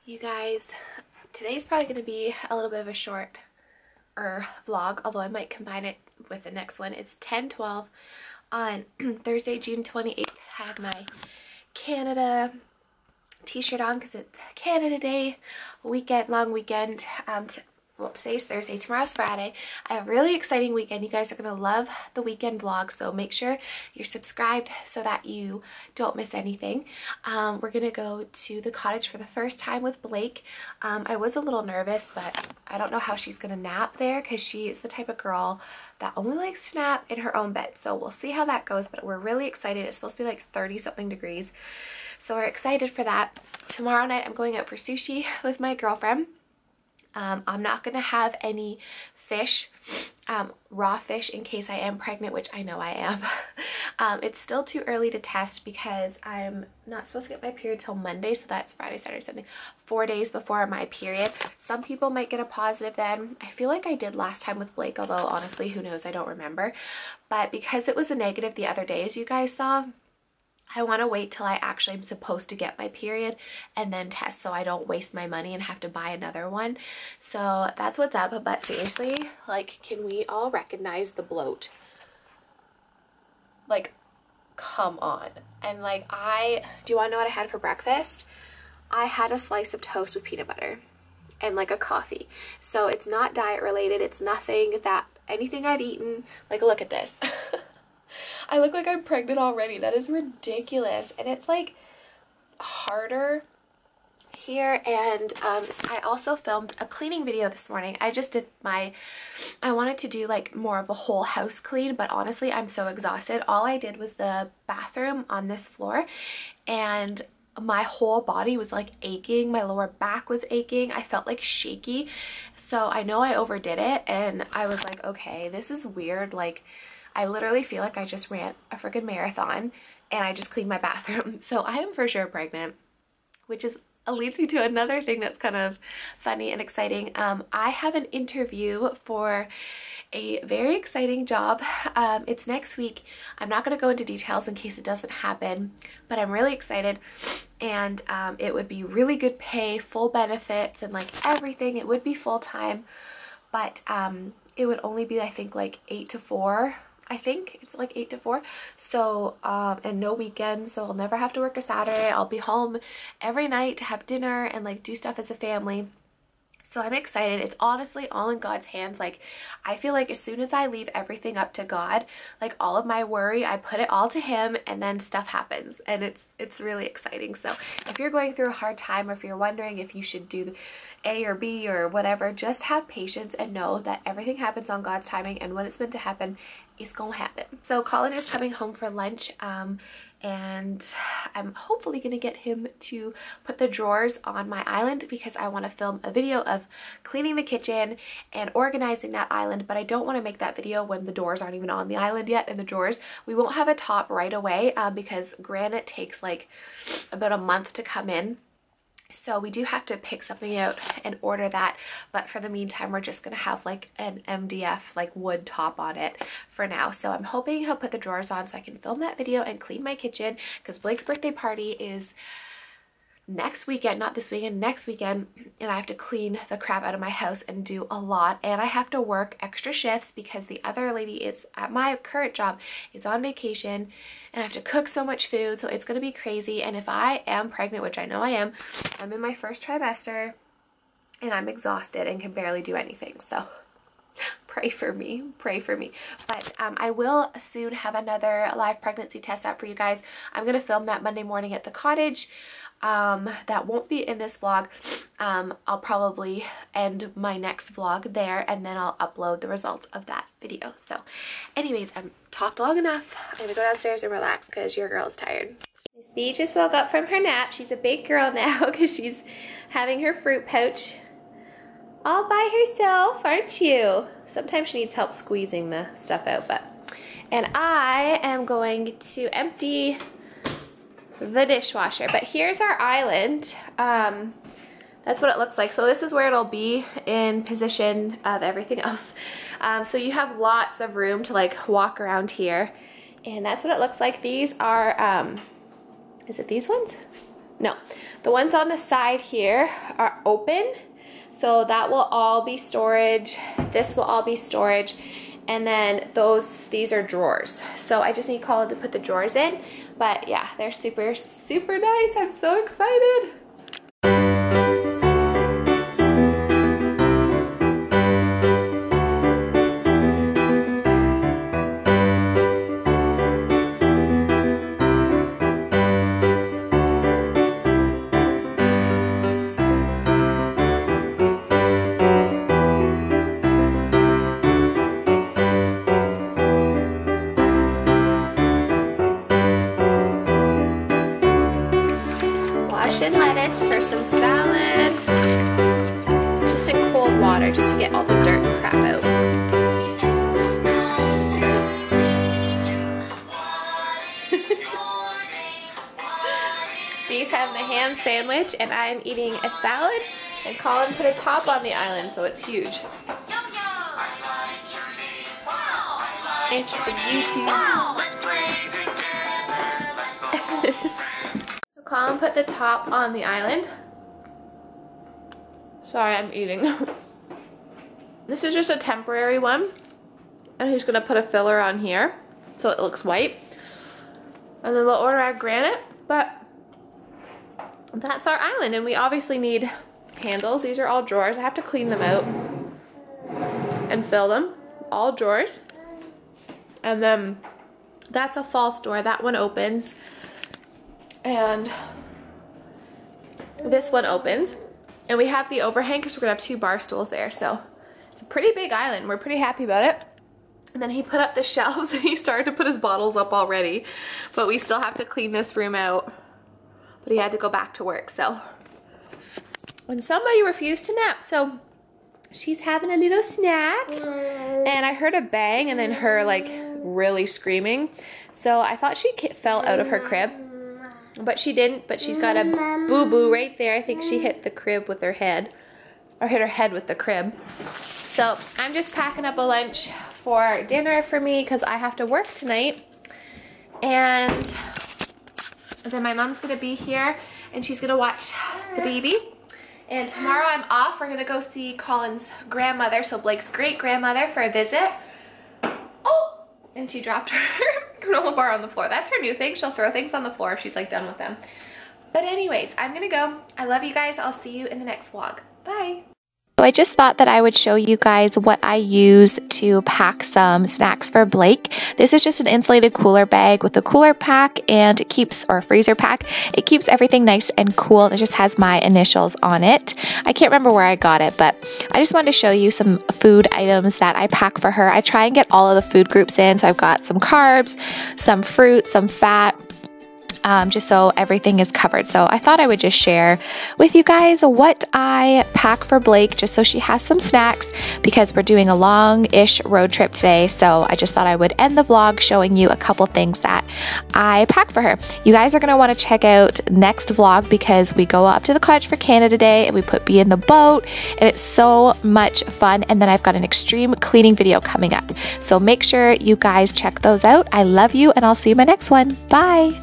You guys, today's probably going to be a little bit of a short vlog, although I might combine it with the next one. It's 10:12 on Thursday, June 28th. I have my Canada t-shirt on because it's Canada Day, long weekend. Well, today's Thursday, tomorrow's Friday. I have a really exciting weekend. You guys are going to love the weekend vlog, so make sure you're subscribed so that you don't miss anything. We're going to go to the cottage for the first time with Blake. I was a little nervous, but I don't know how she's going to nap there because she is the type of girl that only likes to nap in her own bed. So we'll see how that goes, but we're really excited. It's supposed to be like 30-something degrees. So we're excited for that. Tomorrow night I'm going out for sushi with my girlfriend. I'm not going to have any fish, raw fish, in case I am pregnant, which I know I am. It's still too early to test because I'm not supposed to get my period till Monday, so that's Friday, Saturday, Sunday, 4 days before my period. Some people might get a positive then. I feel like I did last time with Blake, although honestly, who knows, I don't remember. But because it was a negative the other day, as you guys saw, I want to wait till I actually am supposed to get my period and then test so I don't waste my money and have to buy another one. So that's what's up. But seriously, like, can we all recognize the bloat? Like, come on. And like, do you want to know what I had for breakfast? I had a slice of toast with peanut butter and like a coffee. So it's not diet related. It's anything I've eaten. Like, look at this. I look like I'm pregnant already. That is ridiculous. And it's like harder here. And I also filmed a cleaning video this morning. I wanted to do like more of a whole house clean, but honestly, I'm so exhausted. All I did was the bathroom on this floor, and my whole body was like aching. My lower back was aching. I felt like shaky. So I know I overdid it, and I was like, okay, this is weird. Like, I literally feel like I just ran a freaking marathon and I just cleaned my bathroom. So I am for sure pregnant, which leads me to another thing that's kind of funny and exciting. I have an interview for a very exciting job. It's next week. I'm not going to go into details in case it doesn't happen, but I'm really excited. And it would be really good pay, full benefits, and like everything. It would be full time, but it would only be, I think, like 8 to 4. I think it's like 8 to 4. So, and no weekends. So I'll never have to work a Saturday. I'll be home every night to have dinner and like do stuff as a family. So I'm excited. It's honestly all in God's hands. Like, I feel like as soon as I leave everything up to God, like all of my worry, I put it all to Him, and then stuff happens, and it's really exciting. So if you're going through a hard time, or if you're wondering if you should do A or B or whatever, just have patience and know that everything happens on God's timing, and when it's meant to happen, it's gonna happen. So Colin is coming home for lunch, and I'm hopefully gonna get him to put the drawers on my island because I want to film a video of cleaning the kitchen and organizing that island, but I don't want to make that video when the doors aren't even on the island yet, and the drawers, we won't have a top right away because granite takes like about a month to come in. So we do have to pick something out and order that, but for the meantime, we're just gonna have like an MDF like wood top on it for now. So I'm hoping he'll put the drawers on so I can film that video and clean my kitchen, because Blake's birthday party is next weekend, not this weekend, next weekend, and I have to clean the crap out of my house and do a lot, and I have to work extra shifts because the other lady is at my current job is on vacation, and I have to cook so much food, so it's gonna be crazy. And if I am pregnant, which I know I am, I'm in my first trimester and I'm exhausted and can barely do anything. So pray for me, pray for me. But I will soon have another live pregnancy test out for you guys. I'm gonna film that Monday morning at the cottage. That won't be in this vlog. I'll probably end my next vlog there, and then I'll upload the results of that video. So anyways, I've talked long enough. I'm gonna go downstairs and relax because your girl's tired. Miss B just woke up from her nap. She's a big girl now because she's having her fruit pouch all by herself, aren't you? Sometimes she needs help squeezing the stuff out, and I am going to empty the dishwasher. But here's our island. That's what it looks like. So this is where it'll be in position of everything else. So you have lots of room to like walk around here, and that's what it looks like. These are is it these ones? No, the ones on the side here are open. So that will all be storage. This will all be storage. And then these are drawers. So I just need Colin to put the drawers in. But yeah, they're super, super nice. I'm so excited. And lettuce for some salad, just in cold water, just to get all the dirt and crap out. Bee's having a ham sandwich and I'm eating a salad, and Colin put a top on the island so it's huge. It's just a YouTube. Colin put the top on the island. Sorry, I'm eating. This is just a temporary one. And he's gonna put a filler on here so it looks white. And then we'll order our granite, but that's our island. And we obviously need handles. These are all drawers. I have to clean them out and fill them. All drawers. And then that's a false door. That one opens. And this one opens, and we have the overhang because we're gonna have 2 bar stools there, so it's a pretty big island. We're pretty happy about it. And then he put up the shelves and he started to put his bottles up already, but we still have to clean this room out. But he had to go back to work, so. And somebody refused to nap, so she's having a little snack. And I heard a bang and then her like really screaming, so I thought she fell out of her crib. But she didn't, but she's got a boo-boo right there. I think she hit the crib with her head, or hit her head with the crib. So I'm just packing up a lunch for dinner for me because I have to work tonight. And then my mom's gonna be here and she's gonna watch the baby. And tomorrow I'm off. We're gonna go see Colin's grandmother, so Blake's great-grandmother, for a visit. Oh, and she dropped her granola bar on the floor. That's her new thing. She'll throw things on the floor if she's like done with them. But anyways, I'm gonna go. I love you guys. I'll see you in the next vlog. Bye. So I just thought that I would show you guys what I use to pack some snacks for Blake. This is just an insulated cooler bag with a cooler pack, and it keeps, or freezer pack, it keeps everything nice and cool. It just has my initials on it. I can't remember where I got it, but I just wanted to show you some food items that I pack for her. I try and get all of the food groups in, so I've got some carbs, some fruit, some fat, just so everything is covered. So I thought I would just share with you guys what I pack for Blake, just so she has some snacks, because we're doing a long-ish road trip today. So I just thought I would end the vlog showing you a couple things that I pack for her. You guys are going to want to check out next vlog, because we go up to the Cottage for Canada Day and we put Bee in the boat, and it's so much fun. And then I've got an extreme cleaning video coming up. So make sure you guys check those out. I love you, and I'll see you in my next one. Bye.